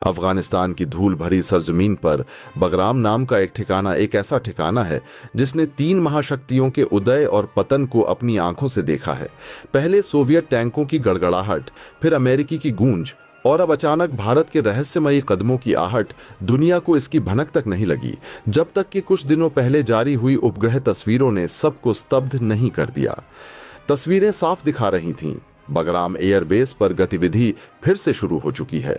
अफगानिस्तान की धूल भरी सरजमीन पर बगराम नाम का एक ठिकाना एक ऐसा ठिकाना है जिसने तीन महाशक्तियों के उदय और पतन को अपनी आंखों से देखा है। पहले सोवियत टैंकों की गड़गड़ाहट, फिर अमेरिकी की गूंज और अब अचानक भारत के रहस्यमयी कदमों की आहट। दुनिया को इसकी भनक तक नहीं लगी जब तक कि कुछ दिनों पहले जारी हुई उपग्रह तस्वीरों ने सबको स्तब्ध नहीं कर दिया। तस्वीरें साफ दिखा रही थीं, बगराम एयरबेस पर गतिविधि फिर से शुरू हो चुकी है।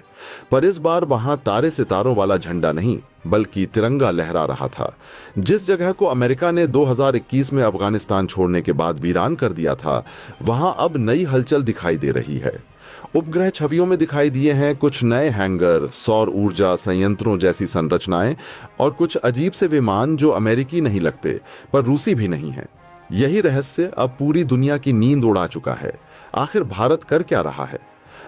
पर इस बार वहां तारे सितारों वाला झंडा नहीं बल्कि तिरंगा लहरा रहा था। जिस जगह को अमेरिका ने 2021 में अफगानिस्तान छोड़ने के बाद वीरान कर दिया था, वहां अब नई हलचल दिखाई दे रही है। उपग्रह छवियों में दिखाई दिए हैं कुछ नए हैंगर, सौर ऊर्जा संयंत्रों जैसी संरचनाएं और कुछ अजीब से विमान जो अमेरिकी नहीं लगते पर रूसी भी नहीं है। यही रहस्य अब पूरी दुनिया की नींद उड़ा चुका है। आखिर भारत कर क्या रहा है?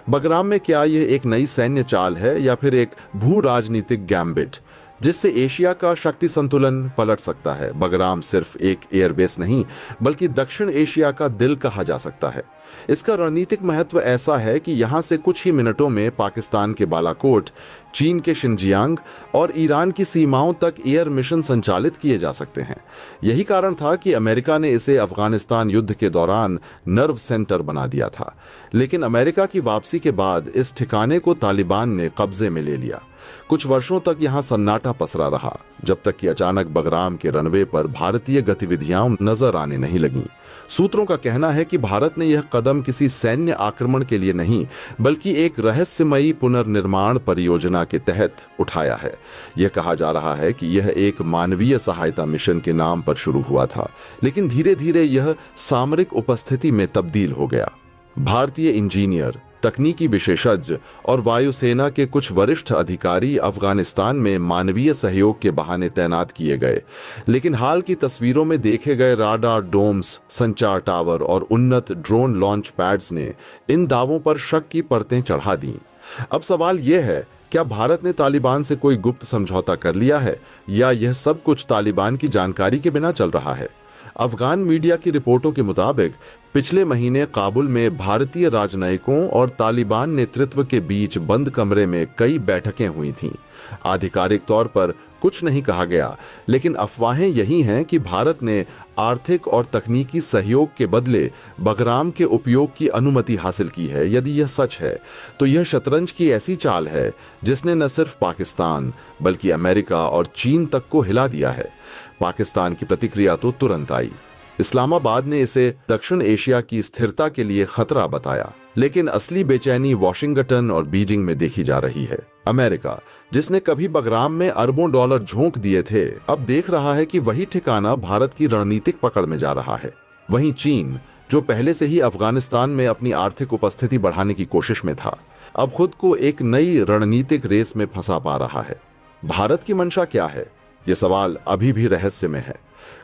बगराम में क्या यह एक नई सैन्य चाल है या फिर एक भू राजनीतिक गैम्बिट जिससे एशिया का शक्ति संतुलन पलट सकता है? बगराम सिर्फ एक एयरबेस नहीं बल्कि दक्षिण एशिया का दिल कहा जा सकता है। इसका रणनीतिक महत्व ऐसा है कि यहां से कुछ ही मिनटों में पाकिस्तान के बालाकोट, चीन के शिनजियांग और ईरान की सीमाओं तक एयर मिशन संचालित किए जा सकते हैं। यही कारण था कि अमेरिका ने इसे अफगानिस्तान युद्ध के दौरान नर्व सेंटर बना दिया था। लेकिन अमेरिका की वापसी के बाद इस ठिकाने को तालिबान ने कब्जे में ले लिया। कुछ वर्षों तक यहां सन्नाटा पसरा रहा जब तक कि अचानक बगराम के रनवे पर भारतीय गतिविधियां नजर आने नहीं लगीं। सूत्रों का कहना है कि भारत ने यह कदम किसी सैन्य आक्रमण के लिए नहीं बल्कि एक रहस्यमयी पुनर्निर्माण परियोजना के तहत उठाया है। यह कहा जा रहा है कि यह एक मानवीय सहायता मिशन के नाम पर शुरू हुआ था, लेकिन धीरे धीरे यह सामरिक उपस्थिति में तब्दील हो गया। भारतीय इंजीनियर, तकनीकी विशेषज्ञ और वायुसेना के कुछ वरिष्ठ अधिकारी अफगानिस्तान में मानवीय सहयोग के बहाने तैनात किए गए। लेकिन हाल की तस्वीरों में देखे गए राडार डोम्स, संचार टावर और उन्नत ड्रोन लॉन्च पैड्स ने इन दावों पर शक की परतें चढ़ा दी। अब सवाल यह है, क्या भारत ने तालिबान से कोई गुप्त समझौता कर लिया है या यह सब कुछ तालिबान की जानकारी के बिना चल रहा है? अफगान मीडिया की रिपोर्टों के मुताबिक पिछले महीने काबुल में भारतीय राजनयिकों और तालिबान नेतृत्व के बीच बंद कमरे में कई बैठकें हुई थीं। आधिकारिक तौर पर कुछ नहीं कहा गया, लेकिन अफवाहें यही हैं कि भारत ने आर्थिक और तकनीकी सहयोग के बदले बगराम के उपयोग की अनुमति हासिल की है। यदि यह सच है तो यह शतरंज की ऐसी चाल है जिसने न सिर्फ पाकिस्तान बल्कि अमेरिका और चीन तक को हिला दिया है। पाकिस्तान की प्रतिक्रिया तो तुरंत आई। इस्लामाबाद ने इसे दक्षिण एशिया की स्थिरता के लिए खतरा बताया, लेकिन असली बेचैनी वॉशिंगटन और बीजिंग में देखी जा रही है। अमेरिका, जिसने कभी बगराम में अरबों डॉलर झोंक दिए थे, अब देख रहा है कि वही ठिकाना भारत की रणनीतिक पकड़ में जा रहा है। वहीं चीन, जो पहले से ही अफगानिस्तान में अपनी आर्थिक उपस्थिति बढ़ाने की कोशिश में था, अब खुद को एक नई रणनीतिक रेस में फंसा पा रहा है। भारत की मंशा क्या है? यह सवाल अभी भी रहस्य में है।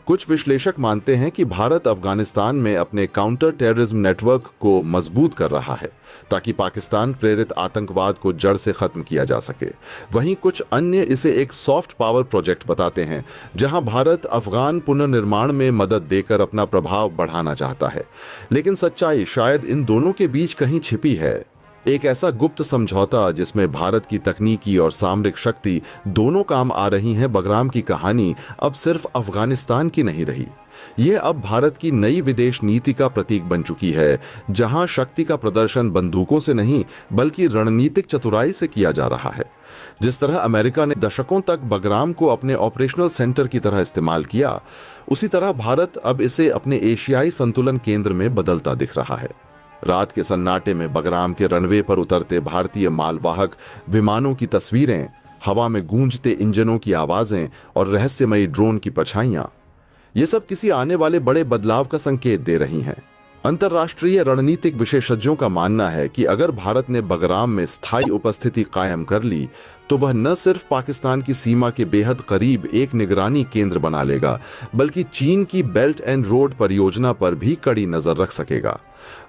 कुछ विश्लेषक मानते हैं कि भारत अफगानिस्तान में अपने काउंटर टेररिज्म नेटवर्क को मजबूत कर रहा है ताकि पाकिस्तान प्रेरित आतंकवाद को जड़ से खत्म किया जा सके। वहीं कुछ अन्य इसे एक सॉफ्ट पावर प्रोजेक्ट बताते हैं जहां भारत अफगान पुनर्निर्माण में मदद देकर अपना प्रभाव बढ़ाना चाहता है। लेकिन सच्चाई शायद इन दोनों के बीच कहीं छिपी है। एक ऐसा गुप्त समझौता जिसमें भारत की तकनीकी और सामरिक शक्ति दोनों काम आ रही हैं। बगराम की कहानी अब सिर्फ अफगानिस्तान की नहीं रही, यह अब भारत की नई विदेश नीति का प्रतीक बन चुकी है, जहां शक्ति का प्रदर्शन बंदूकों से नहीं बल्कि रणनीतिक चतुराई से किया जा रहा है। जिस तरह अमेरिका ने दशकों तक बगराम को अपने ऑपरेशनल सेंटर की तरह इस्तेमाल किया, उसी तरह भारत अब इसे अपने एशियाई संतुलन केंद्र में बदलता दिख रहा है। रात के सन्नाटे में बगराम के रनवे पर उतरते भारतीय मालवाहक विमानों की तस्वीरें, हवा में गूंजते इंजनों की आवाजें और रहस्यमयी ड्रोन की परछाइयां, ये सब किसी आने वाले बड़े बदलाव का संकेत दे रही हैं। अंतर्राष्ट्रीय रणनीतिक विशेषज्ञों का मानना है कि अगर भारत ने बगराम में स्थायी उपस्थिति कायम कर ली तो वह न सिर्फ पाकिस्तान की सीमा के बेहद करीब एक निगरानी केंद्र बना लेगा बल्कि चीन की बेल्ट एंड रोड परियोजना पर भी कड़ी नजर रख सकेगा।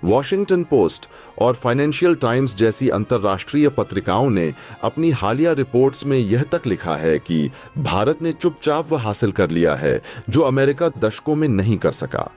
वॉशिंगटन पोस्ट और फाइनेंशियल टाइम्स जैसी अंतर्राष्ट्रीय पत्रिकाओं ने अपनी हालिया रिपोर्ट्स में यह तक लिखा है कि भारत ने चुपचाप वह हासिल कर लिया है जो अमेरिका दशकों में नहीं कर सका।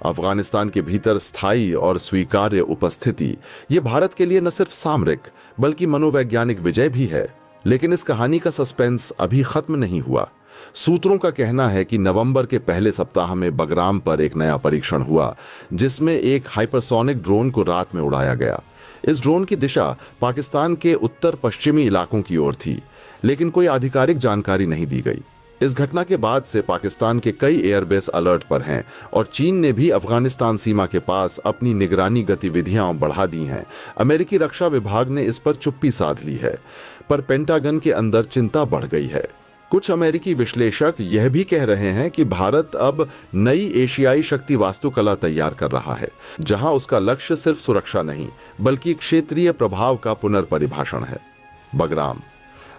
अफगानिस्तान के भीतर स्थायी और स्वीकार्य उपस्थिति ये भारत के लिए न सिर्फ सामरिक बल्कि मनोवैज्ञानिक विजय भी है। लेकिन इस कहानी का सस्पेंस अभी खत्म नहीं हुआ। सूत्रों का कहना है कि नवंबर के पहले सप्ताह में बगराम पर एक नया परीक्षण हुआ, जिसमें एक हाइपरसोनिक ड्रोन को रात में उड़ाया गया। इस ड्रोन की दिशा पाकिस्तान के उत्तर पश्चिमी इलाकों की ओर थी, लेकिन कोई आधिकारिक जानकारी नहीं दी गई। इस घटना के बाद से पाकिस्तान के कई एयरबेस अलर्ट पर हैं और चीन ने भी अफगानिस्तान सीमा के पास अपनी निगरानी गतिविधियां बढ़ा दी हैं। अमेरिकी रक्षा विभाग ने इस पर चुप्पी साध ली है, पर पेंटागन के अंदर चिंता बढ़ गई है। कुछ अमेरिकी विश्लेषक यह भी कह रहे हैं कि भारत अब नई एशियाई शक्ति वास्तुकला तैयार कर रहा है, जहां उसका लक्ष्य सिर्फ सुरक्षा नहीं बल्कि क्षेत्रीय प्रभाव का पुनर्परिभाषण है। बगराम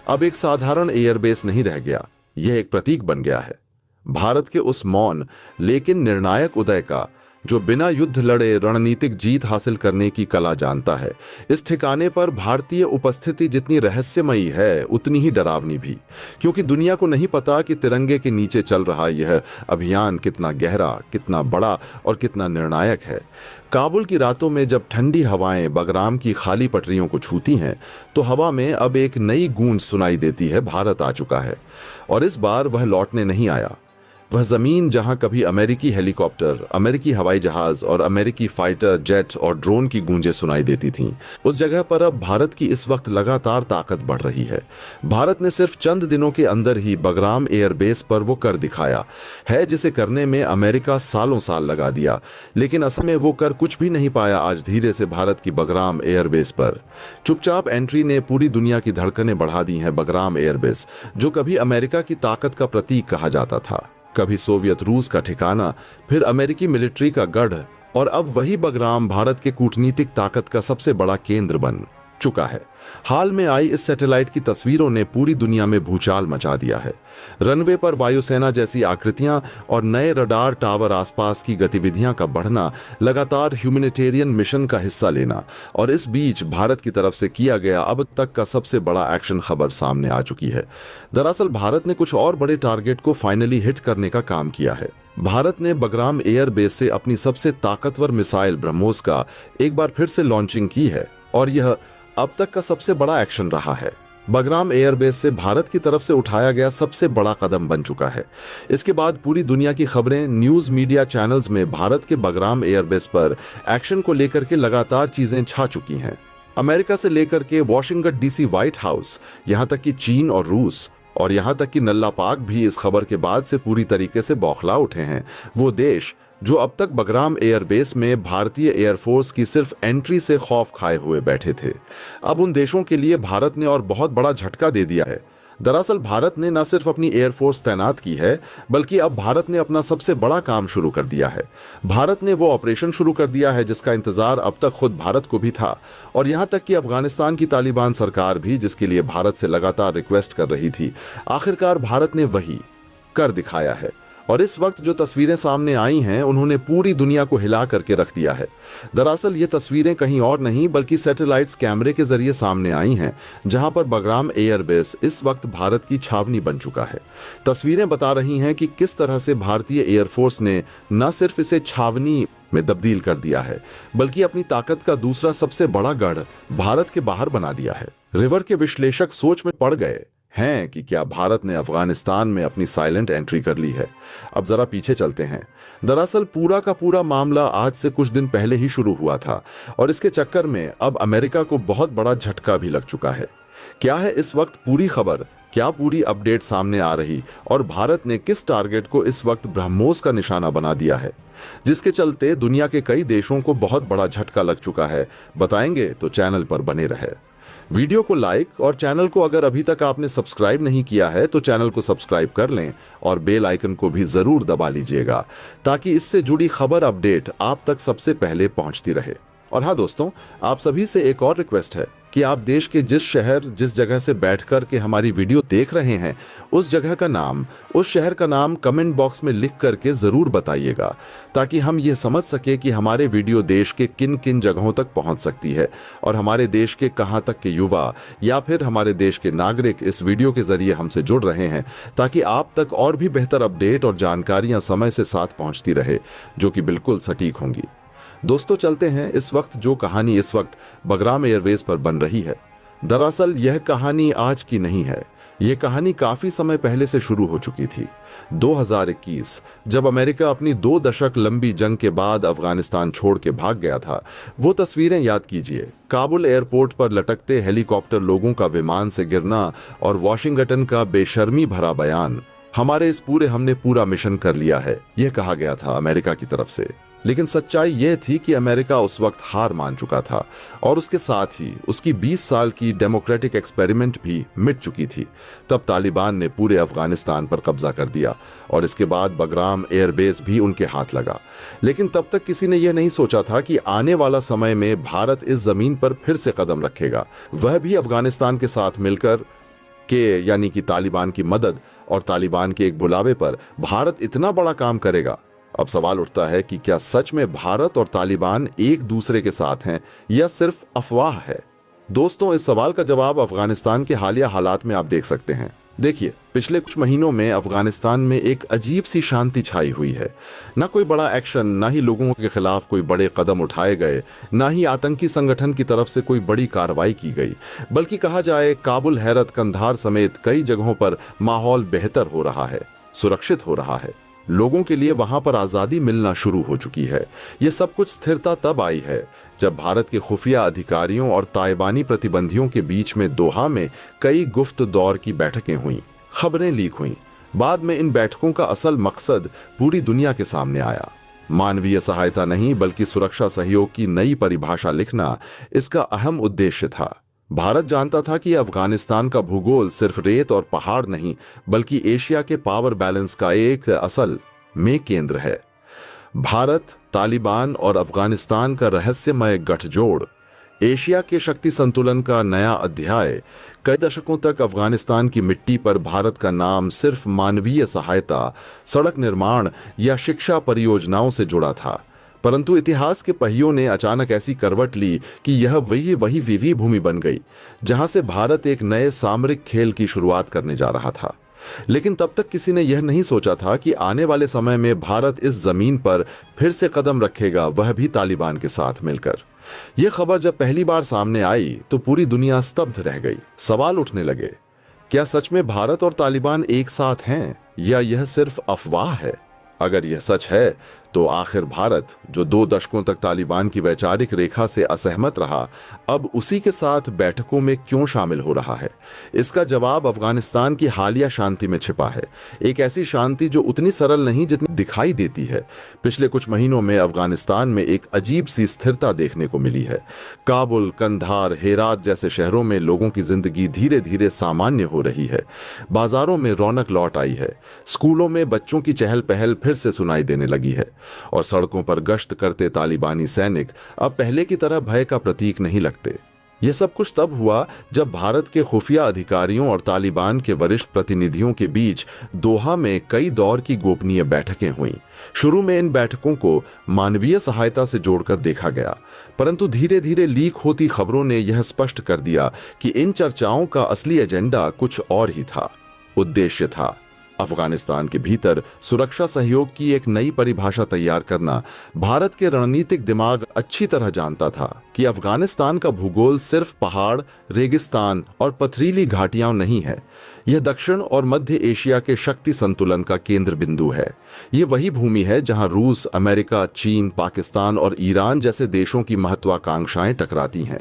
अब एक साधारण एयरबेस नहीं रह गया, यह एक प्रतीक बन गया है भारत के उस मौन लेकिन निर्णायक उदय का, जो बिना युद्ध लड़े रणनीतिक जीत हासिल करने की कला जानता है। इस ठिकाने पर भारतीय उपस्थिति जितनी रहस्यमयी है उतनी ही डरावनी भी, क्योंकि दुनिया को नहीं पता कि तिरंगे के नीचे चल रहा यह अभियान कितना गहरा, कितना बड़ा और कितना निर्णायक है। काबुल की रातों में जब ठंडी हवाएं बगराम की खाली पटरियों को छूती हैं, तो हवा में अब एक नई गूंज सुनाई देती है, भारत आ चुका है। और इस बार वह लौटने नहीं आया। वह जमीन जहां कभी अमेरिकी हेलीकॉप्टर, अमेरिकी हवाई जहाज और अमेरिकी फाइटर जेट और ड्रोन की गूंजें सुनाई देती थीं, उस जगह पर अब भारत की इस वक्त लगातार ताकत बढ़ रही है। भारत ने सिर्फ चंद दिनों के अंदर ही बगराम एयरबेस पर वो कर दिखाया है जिसे करने में अमेरिका सालों साल लगा दिया, लेकिन असल में वो कर कुछ भी नहीं पाया। आज धीरे से भारत की बगराम एयरबेस पर चुपचाप एंट्री ने पूरी दुनिया की धड़कनें बढ़ा दी हैं। बगराम एयरबेस, जो कभी अमेरिका की ताकत का प्रतीक कहा जाता था, कभी सोवियत रूस का ठिकाना, फिर अमेरिकी मिलिट्री का गढ़, और अब वही बगराम भारत के कूटनीतिक ताकत का सबसे बड़ा केंद्र बन चुका है। हाल में आई इस सैटेलाइट की तस्वीरों ने पूरी दुनिया में भूचाल मचा दिया है। रनवे पर वायुसेना जैसी आकृतियां और नए रडार टावर, आसपास की गतिविधियां का बढ़ना, लगातार ह्यूमैनिटेरियन मिशन का हिस्सा लेना, और इस बीच भारत की तरफ से किया गया अब तक का सबसे बड़ा एक्शन खबर सामने आ चुकी है। दरअसल भारत ने कुछ और बड़े टारगेट को फाइनली हिट करने का काम किया है। भारत ने बगराम एयरबेस से अपनी सबसे ताकतवर मिसाइल ब्रह्मोस का एक बार फिर से लॉन्चिंग की है, और यह अब तक का सबसे बड़ा एक्शन रहा है। बगराम एयरबेस से भारत की तरफ से उठाया गया सबसे बड़ा कदम बन चुका है। इसके बाद पूरी दुनिया की खबरें, न्यूज मीडिया चैनल्स में भारत के बगराम एयरबेस पर एक्शन को लेकर के लगातार चीजें छा चुकी हैं। अमेरिका से लेकर के वॉशिंगटन डीसी व्हाइट हाउस, यहां तक कि चीन और रूस, और यहां तक कि नल्ला पाक भी इस खबर के बाद से पूरी तरीके से बौखला उठे हैं। वो देश जो अब तक बगराम एयरबेस में भारतीय एयरफोर्स की सिर्फ एंट्री से खौफ खाए हुए बैठे थे, अब उन देशों के लिए भारत ने और बहुत बड़ा झटका दे दिया है। दरअसल भारत ने न सिर्फ अपनी एयरफोर्स तैनात की है, बल्कि अब भारत ने अपना सबसे बड़ा काम शुरू कर दिया है। भारत ने वो ऑपरेशन शुरू कर दिया है जिसका इंतजार अब तक खुद भारत को भी था, और यहां तक कि अफगानिस्तान की तालिबान सरकार भी, जिसके लिए भारत से लगातार रिक्वेस्ट कर रही थी, आखिरकार भारत ने वही कर दिखाया है। और इस वक्त जो तस्वीरें सामने आई हैं, उन्होंने पूरी दुनिया को हिला करके रख दिया है। दरअसल ये तस्वीरें कहीं और नहीं बल्कि सैटेलाइट्स कैमरे के जरिए सामने आई हैं, जहां पर बगराम एयरबेस इस वक्त भारत की छावनी बन चुका है। तस्वीरें बता रही हैं कि किस तरह से भारतीय एयरफोर्स ने न सिर्फ इसे छावनी में तब्दील कर दिया है, बल्कि अपनी ताकत का दूसरा सबसे बड़ा गढ़ भारत के बाहर बना दिया है। रिवर के विश्लेषक सोच में पड़ गए हैं कि क्या भारत ने अफगानिस्तान में अपनी साइलेंट एंट्री कर ली है। अब जरा पीछे चलते हैं। दरअसल पूरा का पूरा मामला आज से कुछ दिन पहले ही शुरू हुआ था, और इसके चक्कर में अब अमेरिका को बहुत बड़ा झटका भी लग चुका है। क्या है इस वक्त पूरी खबर, क्या पूरी अपडेट सामने आ रही, और भारत ने किस टारगेट को इस वक्त ब्रह्मोस का निशाना बना दिया है, जिसके चलते दुनिया के कई देशों को बहुत बड़ा झटका लग चुका है। बताएंगे तो चैनल पर बने रहे। वीडियो को लाइक, और चैनल को अगर अभी तक आपने सब्सक्राइब नहीं किया है तो चैनल को सब्सक्राइब कर लें, और बेल आइकन को भी जरूर दबा लीजिएगा, ताकि इससे जुड़ी खबर अपडेट आप तक सबसे पहले पहुंचती रहे। और हाँ दोस्तों, आप सभी से एक और रिक्वेस्ट है कि आप देश के जिस शहर, जिस जगह से बैठकर के हमारी वीडियो देख रहे हैं, उस जगह का नाम, उस शहर का नाम कमेंट बॉक्स में लिख करके जरूर बताइएगा, ताकि हम ये समझ सके कि हमारे वीडियो देश के किन किन जगहों तक पहुंच सकती है, और हमारे देश के कहां तक के युवा या फिर हमारे देश के नागरिक इस वीडियो के जरिए हमसे जुड़ रहे हैं, ताकि आप तक और भी बेहतर अपडेट और जानकारियां समय से साथ पहुंचती रहे, जो कि बिल्कुल सटीक होंगी। दोस्तों चलते हैं इस वक्त जो कहानी इस वक्त बगराम एयरवेज पर बन रही है। दरअसल यह कहानी आज की नहीं है। यह कहानी काफी समय पहले से शुरू हो चुकी थी। 2021 जब अमेरिका अपनी 2 दशक लंबी जंग के बाद अफगानिस्तान छोड़ के भाग गया था, वो तस्वीरें याद कीजिए। काबुल एयरपोर्ट पर लटकते हेलीकॉप्टर, लोगों का विमान से गिरना और वॉशिंगटन का बेशर्मी भरा बयान, हमारे इस पूरे हमने पूरा मिशन कर लिया है, यह कहा गया था अमेरिका की तरफ से। लेकिन सच्चाई यह थी कि अमेरिका उस वक्त हार मान चुका था और उसके साथ ही उसकी 20 साल की डेमोक्रेटिक एक्सपेरिमेंट भी मिट चुकी थी। तब तालिबान ने पूरे अफगानिस्तान पर कब्जा कर दिया और इसके बाद बगराम एयरबेस भी उनके हाथ लगा। लेकिन तब तक किसी ने यह नहीं सोचा था कि आने वाला समय में भारत इस जमीन पर फिर से कदम रखेगा, वह भी अफगानिस्तान के साथ मिलकर यानी कि तालिबान की मदद और तालिबान के एक बुलावे पर भारत इतना बड़ा काम करेगा। अब सवाल उठता है कि क्या सच में भारत और तालिबान एक दूसरे के साथ हैं या सिर्फ अफवाह है? दोस्तों, इस सवाल का जवाब अफगानिस्तान के हालिया हालात में आप देख सकते हैं। देखिए, पिछले कुछ महीनों में अफगानिस्तान में एक अजीब सी शांति छाई हुई है। ना कोई बड़ा एक्शन, ना ही लोगों के खिलाफ कोई बड़े कदम उठाए गए, ना ही आतंकी संगठन की तरफ से कोई बड़ी कार्रवाई की गई, बल्कि कहा जाए काबुल, हेरत, कंधार समेत कई जगहों पर माहौल बेहतर हो रहा है, सुरक्षित हो रहा है। लोगों के लिए वहां पर आजादी मिलना शुरू हो चुकी है। यह सब कुछ स्थिरता तब आई है जब भारत के खुफिया अधिकारियों और तालिबानी प्रतिबंधियों के बीच में दोहा में कई गुफ्त दौर की बैठकें हुईं, खबरें लीक हुईं। बाद में इन बैठकों का असल मकसद पूरी दुनिया के सामने आया। मानवीय सहायता नहीं, बल्कि सुरक्षा सहयोग की नई परिभाषा लिखना इसका अहम उद्देश्य था। भारत जानता था कि अफगानिस्तान का भूगोल सिर्फ रेत और पहाड़ नहीं, बल्कि एशिया के पावर बैलेंस का एक असल में केंद्र है। भारत, तालिबान और अफगानिस्तान का रहस्यमय गठजोड़ एशिया के शक्ति संतुलन का नया अध्याय। कई दशकों तक अफगानिस्तान की मिट्टी पर भारत का नाम सिर्फ मानवीय सहायता, सड़क निर्माण या शिक्षा परियोजनाओं से जुड़ा था, परंतु इतिहास के पहियों ने अचानक ऐसी करवट ली कि यह वही विवी भूमि बन गई जहां से भारत एक नए सामरिक खेल की शुरुआत करने जा रहा था। लेकिन तब तक किसी ने यह नहीं सोचा था कि आने वाले समय में भारत इस जमीन पर फिर से कदम रखेगा, वह भी तालिबान के साथ मिलकर। यह खबर जब पहली बार सामने आई तो पूरी दुनिया स्तब्ध रह गई। सवाल उठने लगे, क्या सच में भारत और तालिबान एक साथ हैं या यह सिर्फ अफवाह है? अगर यह सच है तो आखिर भारत, जो 2 दशकों तक तालिबान की वैचारिक रेखा से असहमत रहा, अब उसी के साथ बैठकों में क्यों शामिल हो रहा है? इसका जवाब अफगानिस्तान की हालिया शांति में छिपा है। एक ऐसी शांति जो उतनी सरल नहीं जितनी दिखाई देती है। पिछले कुछ महीनों में अफगानिस्तान में एक अजीब सी स्थिरता देखने को मिली है। काबुल, कंधार, हेरात जैसे शहरों में लोगों की जिंदगी धीरे धीरे सामान्य हो रही है। बाजारों में रौनक लौट आई है। स्कूलों में बच्चों की चहल पहल फिर से सुनाई देने लगी है और सड़कों पर गश्त करते तालिबानी सैनिक अब पहले की तरह भय का प्रतीक नहीं लगते। यह सब कुछ तब हुआ जब भारत के खुफिया अधिकारियों और तालिबान के वरिष्ठ प्रतिनिधियों के बीच दोहा में कई दौर की गोपनीय बैठकें हुईं। शुरू में इन बैठकों को मानवीय सहायता से जोड़कर देखा गया, परंतु धीरे धीरे लीक होती खबरों ने यह स्पष्ट कर दिया कि इन चर्चाओं का असली एजेंडा कुछ और ही था। उद्देश्य था अफगानिस्तान के भीतर सुरक्षा सहयोग की एक नई परिभाषा तैयार करना। भारत के रणनीतिक दिमाग अच्छी तरह जानता था कि अफगानिस्तान का भूगोल सिर्फ पहाड़, रेगिस्तान और पथरीली घाटियां नहीं है। यह दक्षिण और मध्य एशिया के शक्ति संतुलन का केंद्र बिंदु है। यह वही भूमि है जहां रूस, अमेरिका, चीन, पाकिस्तान और ईरान जैसे देशों की महत्वाकांक्षाएं टकराती हैं।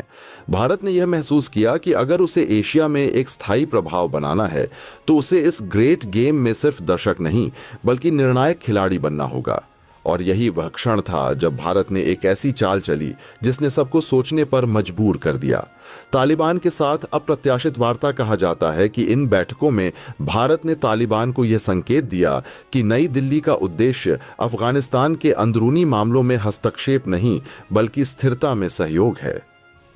भारत ने यह महसूस किया कि अगर उसे एशिया में एक स्थायी प्रभाव बनाना है तो उसे इस ग्रेट गेम में सिर्फ दर्शक नहीं, बल्कि निर्णायक खिलाड़ी बनना होगा। और यही वह क्षण था जब भारत ने एक ऐसी चाल चली जिसने सबको सोचने पर मजबूर कर दिया। तालिबान के साथ अप्रत्याशित वार्ता कहा जाता है कि इन बैठकों में भारत ने तालिबान को यह संकेत दिया कि नई दिल्ली का उद्देश्य अफगानिस्तान के अंदरूनी मामलों में हस्तक्षेप नहीं, बल्कि स्थिरता में सहयोग है।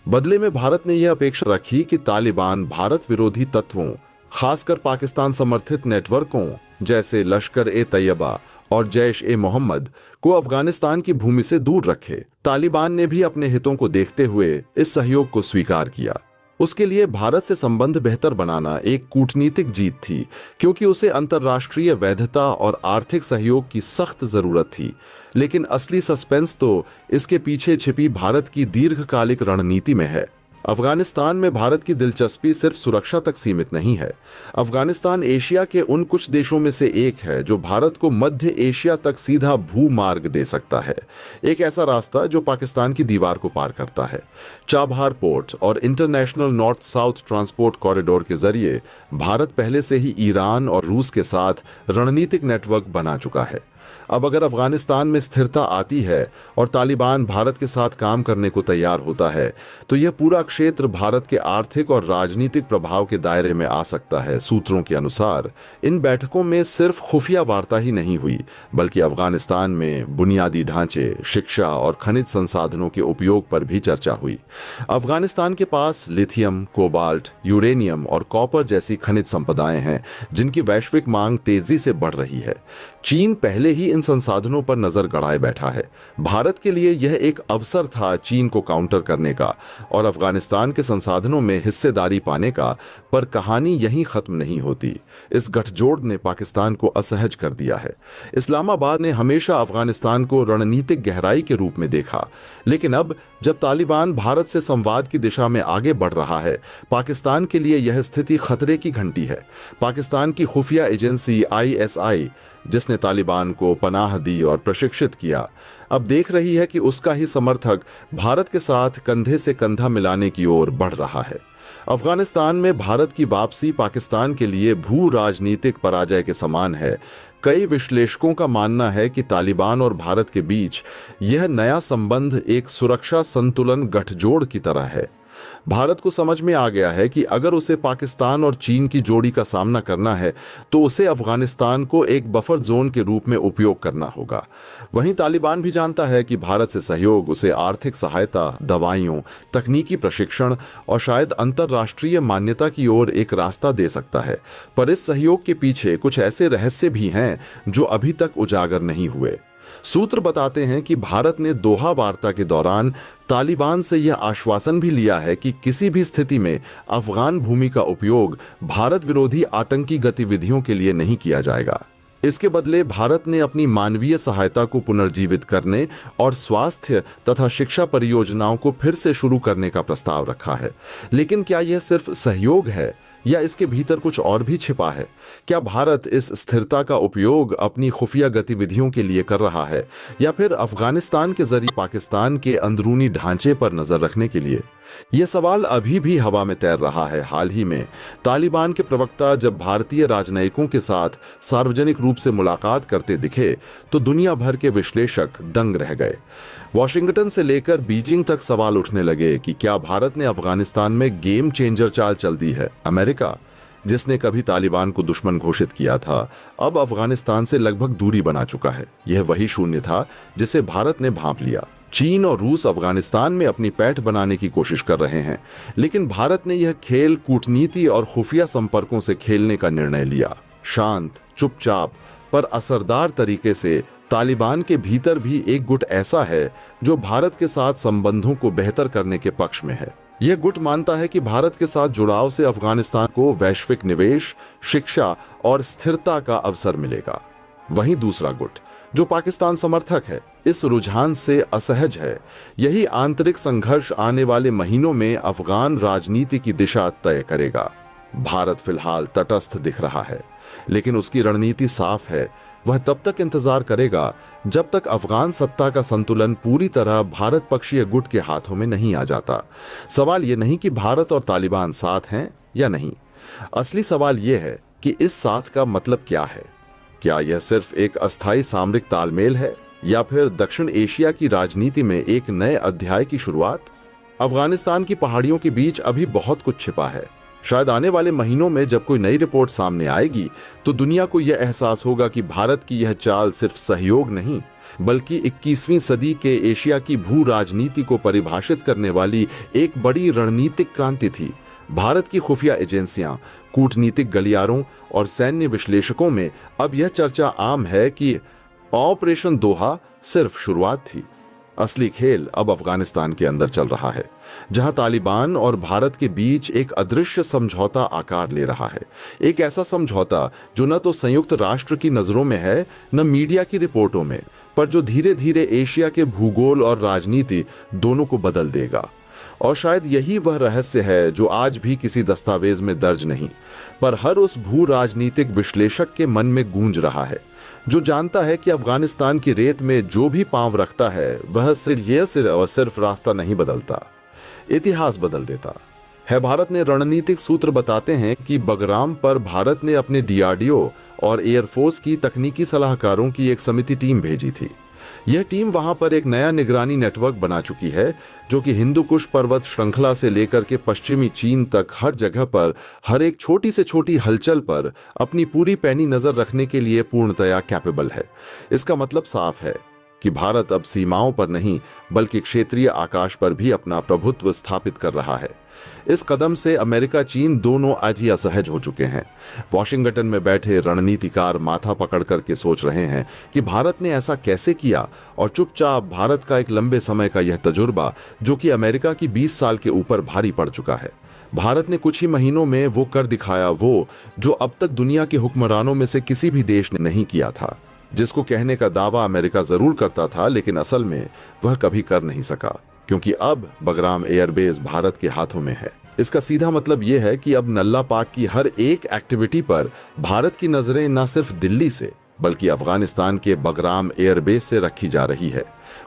बदले में भारत ने यह अपेक्षा रखी कि तालिबान भारत विरोधी तत्वों, खासकर पाकिस्तान समर्थित नेटवर्कों जैसे लश्कर-ए-तैयबा और जैश-ए-मोहम्मद को अफगानिस्तान की भूमि से दूर रखे। तालिबान ने भी अपने हितों को देखते हुए इस सहयोग को स्वीकार किया। उसके लिए भारत से संबंध बेहतर बनाना एक कूटनीतिक जीत थी, क्योंकि उसे अंतर्राष्ट्रीय वैधता और आर्थिक सहयोग की सख्त जरूरत थी। लेकिन असली सस्पेंस तो इसके पीछे छिपी भारत की दीर्घकालिक रणनीति में है। अफगानिस्तान में भारत की दिलचस्पी सिर्फ सुरक्षा तक सीमित नहीं है। अफगानिस्तान एशिया के उन कुछ देशों में से एक है जो भारत को मध्य एशिया तक सीधा भूमार्ग दे सकता है, एक ऐसा रास्ता जो पाकिस्तान की दीवार को पार करता है। चाबहार पोर्ट और international north south transport corridor के जरिए भारत पहले से ही ईरान और रूस के साथ रणनीतिक नेटवर्क बना चुका है। अब अगर अफगानिस्तान में स्थिरता आती है और तालिबान भारत के साथ काम करने को तैयार होता है तो यह पूरा क्षेत्र भारत के आर्थिक और राजनीतिक प्रभाव के दायरे में आ सकता है। सूत्रों के अनुसार इन बैठकों में सिर्फ खुफिया वार्ता ही नहीं हुई, बल्कि अफगानिस्तान में बुनियादी ढांचे, शिक्षा और खनिज संसाधनों के उपयोग पर भी चर्चा हुई। अफगानिस्तान के पास लिथियम, कोबाल्ट, यूरेनियम और कॉपर जैसी खनिज संपदाएं हैं जिनकी वैश्विक मांग तेजी से बढ़ रही है। चीन पहले ही इन संसाधनों पर नजर गड़ाए बैठा है। भारत के लिए यह एक अवसर था चीन को काउंटर करने का और अफगानिस्तान के संसाधनों में हिस्सेदारी पाने का, पर कहानी यहीं खत्म नहीं होती। इस गठजोड़ ने पाकिस्तान को असहज कर दिया है। इस्लामाबाद ने हमेशा अफगानिस्तान को रणनीतिक गहराई के रूप में देखा, लेकिन अब जब तालिबान भारत से संवाद की दिशा में आगे बढ़ रहा है, पाकिस्तान के लिए यह स्थिति खतरे की घंटी है। पाकिस्तान की खुफिया एजेंसी ISI, जिसने तालिबान को पनाह दी और प्रशिक्षित किया, अब देख रही है कि उसका ही समर्थक भारत के साथ कंधे से कंधा मिलाने की ओर बढ़ रहा है। अफगानिस्तान में भारत की वापसी पाकिस्तान के लिए भू राजनीतिक पराजय के समान है। कई विश्लेषकों का मानना है कि तालिबान और भारत के बीच यह नया संबंध एक सुरक्षा संतुलन गठजोड़ की तरह है। भारत को समझ में आ गया है कि अगर उसे पाकिस्तान और चीन की जोड़ी का सामना करना है तो उसे अफगानिस्तान को एक बफर जोन के रूप में उपयोग करना होगा। वहीं तालिबान भी जानता है कि भारत से सहयोग उसे आर्थिक सहायता, दवाइयों, तकनीकी प्रशिक्षण और शायद अंतर्राष्ट्रीय मान्यता की ओर एक रास्ता दे सकता है। पर इस सहयोग के पीछे कुछ ऐसे रहस्य भी हैं जो अभी तक उजागर नहीं हुए। सूत्र बताते हैं कि भारत ने दोहा वार्ता के दौरान तालिबान से यह आश्वासन भी लिया है कि किसी भी स्थिति में अफगान भूमि का उपयोग भारत विरोधी आतंकी गतिविधियों के लिए नहीं किया जाएगा। इसके बदले भारत ने अपनी मानवीय सहायता को पुनर्जीवित करने और स्वास्थ्य तथा शिक्षा परियोजनाओं को फिर से शुरू करने का प्रस्ताव रखा है। लेकिन क्या यह सिर्फ सहयोग है या इसके भीतर कुछ और भी छिपा है? क्या भारत इस स्थिरता का उपयोग अपनी खुफिया गतिविधियों के लिए कर रहा है या फिर अफगानिस्तान के जरिए पाकिस्तान के अंदरूनी ढांचे पर नजर रखने के लिए? यह सवाल अभी भी हवा में तैर रहा है। हाल ही में तालिबान के प्रवक्ता जब भारतीय राजनयिकों के साथ सार्वजनिक रूप से मुलाकात करते दिखे तो दुनिया भर के विश्लेषक दंग रह गए। वॉशिंगटन से लेकर बीजिंग तक सवाल उठने लगे कि क्या भारत ने अफगानिस्तान में गेम चेंजर चाल चल दी है? अमेरिका, जिसने कभी तालिबान को दुश्मन घोषित किया था, अब अफगानिस्तान से लगभग दूरी बना चुका है। यह वही शून्य था जिसे भारत ने भांप लिया। चीन और रूस अफगानिस्तान में अपनी पैठ बनाने की कोशिश कर रहे हैं, लेकिन भारत ने यह खेल कूटनीति और खुफिया संपर्कों से खेलने का निर्णय लिया। शांत, चुपचाप पर असरदार तरीके से तालिबान के भीतर भी एक गुट ऐसा है जो भारत के साथ संबंधों को बेहतर करने के पक्ष में है। यह गुट मानता है कि भारत के साथ जुड़ाव से अफगानिस्तान को वैश्विक निवेश, शिक्षा और स्थिरता का अवसर मिलेगा। वहीं दूसरा गुट, जो पाकिस्तान समर्थक है, इस रुझान से असहज है। यही आंतरिक संघर्ष आने वाले महीनों में अफगान राजनीति की दिशा तय करेगा। भारत फिलहाल तटस्थ दिख रहा है, लेकिन उसकी रणनीति साफ है। वह तब तक इंतजार करेगा जब तक अफगान सत्ता का संतुलन पूरी तरह भारत पक्षीय गुट के हाथों में नहीं आ जाता। सवाल यह नहीं कि भारत और तालिबान साथ हैं या नहीं, असली सवाल यह है कि इस साथ का मतलब क्या है। क्या यह सिर्फ एक अस्थायी सामरिक तालमेल है या फिर दक्षिण एशिया की राजनीति में एक नए अध्याय की शुरुआत? अफगानिस्तान की पहाड़ियों के बीच अभी बहुत कुछ छिपा है। शायद आने वाले महीनों में जब कोई नई रिपोर्ट सामने आएगी तो दुनिया को यह एहसास होगा कि भारत की यह चाल सिर्फ सहयोग नहीं, बल्कि 21वीं सदी के एशिया की भू राजनीति को परिभाषित करने वाली एक बड़ी रणनीतिक क्रांति थी। भारत की खुफिया एजेंसियां, कूटनीतिक गलियारों और सैन्य विश्लेषकों में अब यह चर्चा आम है कि ऑपरेशन दोहा सिर्फ शुरुआत थी। असली खेल अब अफगानिस्तान के अंदर चल रहा है, जहां तालिबान और भारत के बीच एक अदृश्य समझौता आकार ले रहा है। एक ऐसा समझौता जो न तो संयुक्त राष्ट्र की नजरों में है, न मीडिया की रिपोर्टों में, पर जो धीरे धीरे एशिया के भूगोल और राजनीति दोनों को बदल देगा। और शायद यही वह रहस्य है जो आज भी किसी दस्तावेज में दर्ज नहीं, पर हर उस भू राजनीतिक विश्लेषक के मन में गूंज रहा है, जो जानता है कि अफगानिस्तान की रेत में जो भी पांव रखता है वह सिर्फ रास्ता नहीं बदलता, इतिहास बदल देता है। भारत ने रणनीतिक सूत्र बताते हैं कि बगराम पर भारत ने अपने डीआरडीओ और एयरफोर्स की तकनीकी सलाहकारों की एक समिति टीम भेजी थी। यह टीम वहां पर एक नया निगरानी नेटवर्क बना चुकी है, जो कि हिंदू कुश पर्वत श्रृंखला से लेकर के पश्चिमी चीन तक हर जगह पर हर एक छोटी से छोटी हलचल पर अपनी पूरी पैनी नजर रखने के लिए पूर्णतया कैपेबल है। इसका मतलब साफ है कि भारत अब सीमाओं पर नहीं बल्कि क्षेत्रीय आकाश पर भी अपना प्रभुत्व स्थापित कर रहा है। इस कदम से अमेरिका चीन दोनों आज ही असहज हो चुके हैं। वॉशिंगटन में बैठे रणनीतिकार माथा पकड़ करके सोच रहे हैं कि भारत ने ऐसा कैसे किया, और चुपचाप भारत का एक लंबे समय का यह तजुर्बा जो कि अमेरिका की 20 साल के ऊपर भारी पड़ चुका है। भारत ने कुछ ही महीनों में वो कर दिखाया वो जो अब तक दुनिया के हुक्मरानों में से किसी भी देश ने नहीं किया था, जिसको कहने का दावा अमेरिका जरूर करता था, लेकिन असल में वह कभी कर नहीं सका, क्योंकि अब बगराम एयरबेस भारत के हाथों में है। इसका सीधा मतलब यह है कि अब नल्ला पाक की हर एक एक्टिविटी पर भारत की नजरें न सिर्फ दिल्ली से बल्कि अफगानिस्तान के बगराम एयरबेस से रखी जा रही है।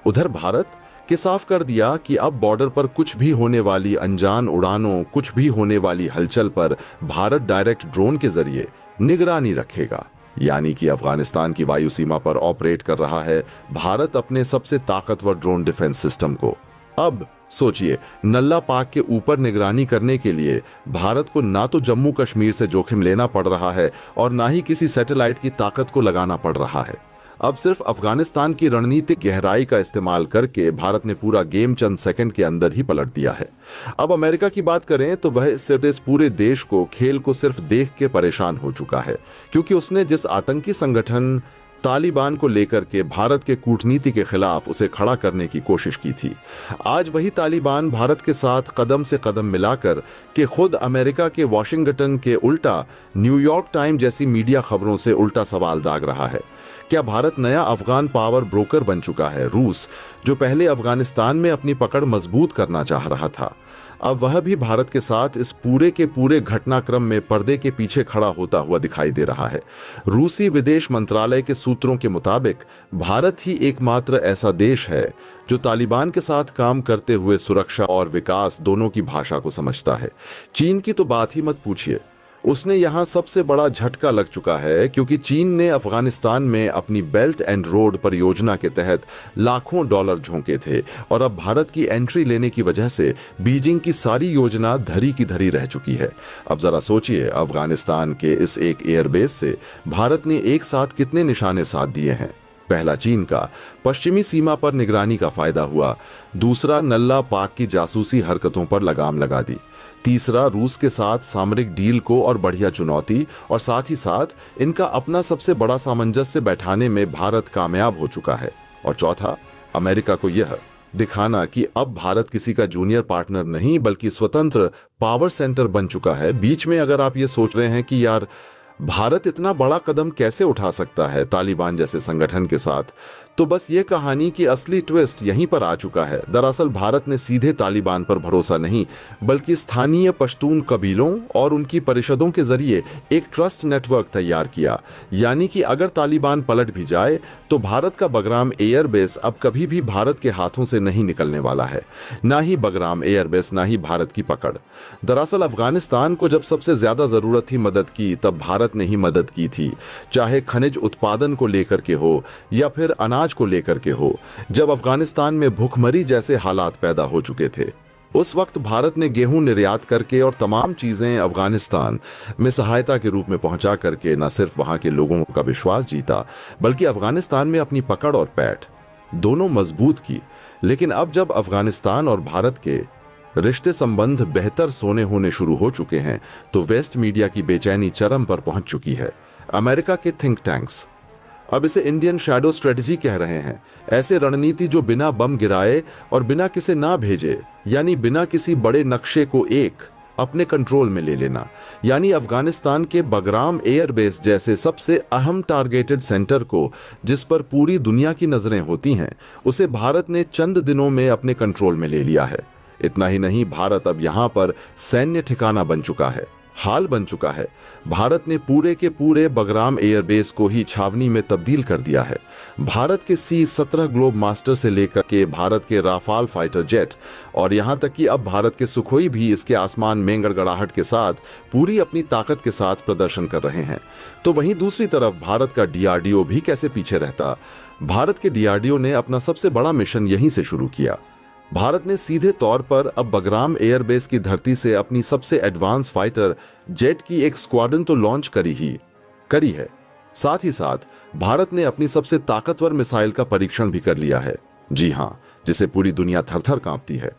उधर भारत के साफ कर दिया कि अब बॉर्डर पर कुछ भी होने वाली अनजान उड़ानों, कुछ भी होने वाली हलचल पर भारत डायरेक्ट ड्रोन के जरिए निगरानी रखेगा। यानी कि अफगानिस्तान की वायु सीमा पर ऑपरेट कर रहा है भारत अपने सबसे ताकतवर ड्रोन डिफेंस सिस्टम को। अब सोचिए, नल्ला पाक के ऊपर निगरानी करने के लिए भारत को ना तो जम्मू कश्मीर से जोखिम लेना पड़ रहा है और ना ही किसी सैटेलाइट की ताकत को लगाना पड़ रहा है। अब सिर्फ अफगानिस्तान की रणनीतिक गहराई का इस्तेमाल करके भारत ने पूरा गेम चंद सेकंड के अंदर ही पलट दिया है। अब अमेरिका की बात करें तो वह इस पूरे देश को, खेल को सिर्फ देख के परेशान हो चुका है, क्योंकि उसने जिस आतंकी संगठन तालिबान को लेकर के भारत के कूटनीति के खिलाफ उसे खड़ा करने की कोशिश की थी, आज वही तालिबान भारत के साथ कदम से कदम मिलाकर के खुद अमेरिका के वॉशिंगटन के उल्टा न्यूयॉर्क टाइम जैसी मीडिया खबरों से उल्टा सवाल दाग रहा है। क्या भारत नया अफगान पावर ब्रोकर बन चुका है? रूस, जो पहले अफगानिस्तान में अपनी पकड़ मजबूत करना चाह रहा था, अब वह भी भारत के साथ इस पूरे के पूरे घटनाक्रम में पर्दे के पीछे खड़ा होता हुआ दिखाई दे रहा है। रूसी विदेश मंत्रालय के सूत्रों के मुताबिक भारत ही एकमात्र ऐसा देश है जो तालिबान के साथ काम करते हुए सुरक्षा और विकास दोनों की भाषा को समझता है। चीन की तो बात ही मत पूछिए, उसने यहां सबसे बड़ा झटका लग चुका है, क्योंकि चीन ने अफगानिस्तान में अपनी बेल्ट एंड रोड परियोजना के तहत लाखों डॉलर झोंके थे, और अब भारत की एंट्री लेने की वजह से बीजिंग की सारी योजना धरी की धरी रह चुकी है। अब जरा सोचिए, अफगानिस्तान के इस एक एयरबेस से भारत ने एक साथ कितने निशाने साध दिए हैं। पहला चीन का पश्चिमी सीमा पर निगरानी का फायदा हुआ, दूसरा नल्ला पाक की जासूसी हरकतों पर लगाम लगा दी, तीसरा रूस के साथ सामरिक डील को और बढ़िया चुनौती, और साथ ही साथ इनका अपना सबसे बड़ा सामंजस्य बैठाने में भारत कामयाब हो चुका है, और चौथा अमेरिका को यह दिखाना कि अब भारत किसी का जूनियर पार्टनर नहीं बल्कि स्वतंत्र पावर सेंटर बन चुका है। बीच में अगर आप ये सोच रहे हैं कि यार भारत इतना बड़ा कदम कैसे उठा सकता है तालिबान जैसे संगठन के साथ, तो बस ये कहानी की असली ट्विस्ट यहीं पर आ चुका है। दरअसल भारत ने सीधे तालिबान पर भरोसा नहीं बल्कि स्थानीय पश्तून कबीलों और उनकी परिषदों के जरिए एक ट्रस्ट नेटवर्क तैयार किया। यानी कि अगर तालिबान पलट भी जाए तो भारत का बगराम एयरबेस अब कभी भी भारत के हाथों से नहीं निकलने वाला है, ना ही बगराम एयरबेस ना ही भारत की पकड़। दरअसल अफगानिस्तान को जब सबसे ज्यादा जरूरत थी मदद की, तब भारत ने ही मदद की थी, चाहे खनिज उत्पादन को लेकर के हो या फिर अनाज को लेकर के हो। जब अफगानिस्तान में भूखमरी जैसे हालात पैदा हो चुके थे, उस वक्त भारत ने गेहूं निर्यात करके और तमाम चीजें अफगानिस्तान में सहायता के रूप में पहुंचा करके न सिर्फ वहां के लोगों का विश्वास जीता बल्कि अफगानिस्तान में अपनी पकड़ और पैठ दोनों मजबूत की। लेकिन अब जब अफगानिस्तान और भारत के रिश्ते संबंध बेहतर सोने होने शुरू हो चुके हैं तो वेस्ट मीडिया की बेचैनी चरम पर पहुंच चुकी है। अमेरिका के थिंक टैंक्स अब इसे इंडियन शैडो स्ट्रेटजी कह रहे हैं। ऐसे रणनीति जो बिना बम गिराए और बिना किसे ना भेजे, यानी बिना किसी बड़े नक्शे को एक अपने कंट्रोल में ले लेना। यानी अफगानिस्तान के बगराम एयरबेस जैसे सबसे अहम टारगेटेड सेंटर को, जिस पर पूरी दुनिया की नजरें होती हैं, उसे भारत ने चंद दिनों में अपने कंट्रोल में ले लिया है। इतना ही नहीं, भारत अब यहाँ पर सैन्य ठिकाना बन चुका है, हाल बन चुका है। भारत ने पूरे के पूरे बगराम एयरबेस को ही छावनी में तब्दील कर दिया है। भारत के C-17 ग्लोब मास्टर से लेकर के भारत के राफाल फाइटर जेट और यहां तक कि अब भारत के सुखोई भी इसके आसमान में गड़गड़ाहट के साथ पूरी अपनी ताकत के साथ प्रदर्शन कर रहे हैं। तो वहीं दूसरी तरफ भारत का DRDO भी कैसे पीछे रहता। भारत के DRDO ने अपना सबसे बड़ा मिशन यहीं से शुरू किया। भारत ने सीधे तौर पर अब बगराम एयरबेस की धरती से अपनी सबसे एडवांस फाइटर जेट की एक स्क्वाड्रन तो लॉन्च करी है। साथ ही साथ भारत ने अपनी सबसे ताकतवर मिसाइल का परीक्षण भी कर लिया है। जी हां, जिसे पूरी दुनिया थर-थर कांपती है।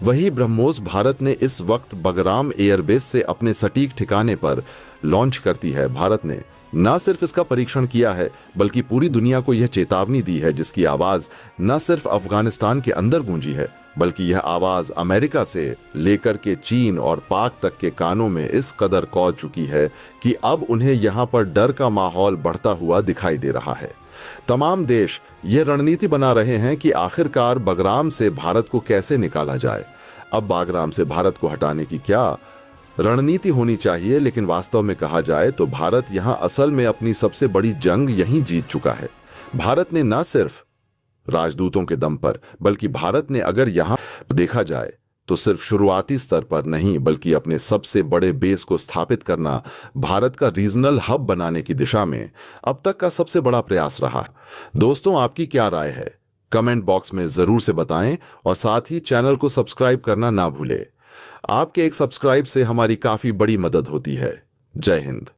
वही ब्रह्मोस भारत ने इस वक्त बगराम एयरबेस से अपने सटीक ठिकाने पर लॉन्च करती है। भारत ने न सिर्फ इसका परीक्षण किया है बल्कि पूरी दुनिया को यह चेतावनी दी है, जिसकी आवाज न सिर्फ अफगानिस्तान के अंदर गूंजी है बल्कि यह आवाज अमेरिका से लेकर के चीन और पाक तक के कानों में इस कदर कौध चुकी है कि अब उन्हें यहाँ पर डर का माहौल बढ़ता हुआ दिखाई दे रहा है। तमाम देश ये रणनीति बना रहे हैं कि आखिरकार बगराम से भारत को कैसे निकाला जाए। अब बगराम से भारत को हटाने की क्या रणनीति होनी चाहिए, लेकिन वास्तव में कहा जाए तो भारत यहां असल में अपनी सबसे बड़ी जंग यहीं जीत चुका है। भारत ने न सिर्फ राजदूतों के दम पर बल्कि भारत ने अगर यहां देखा जाए तो सिर्फ शुरुआती स्तर पर नहीं बल्कि अपने सबसे बड़े बेस को स्थापित करना भारत का रीजनल हब बनाने की दिशा में अब तक का सबसे बड़ा प्रयास रहा। दोस्तों, आपकी क्या राय है? कमेंट बॉक्स में जरूर से बताएं और साथ ही चैनल को सब्सक्राइब करना ना भूलें। आपके एक सब्सक्राइब से हमारी काफी बड़ी मदद होती है। जय हिंद।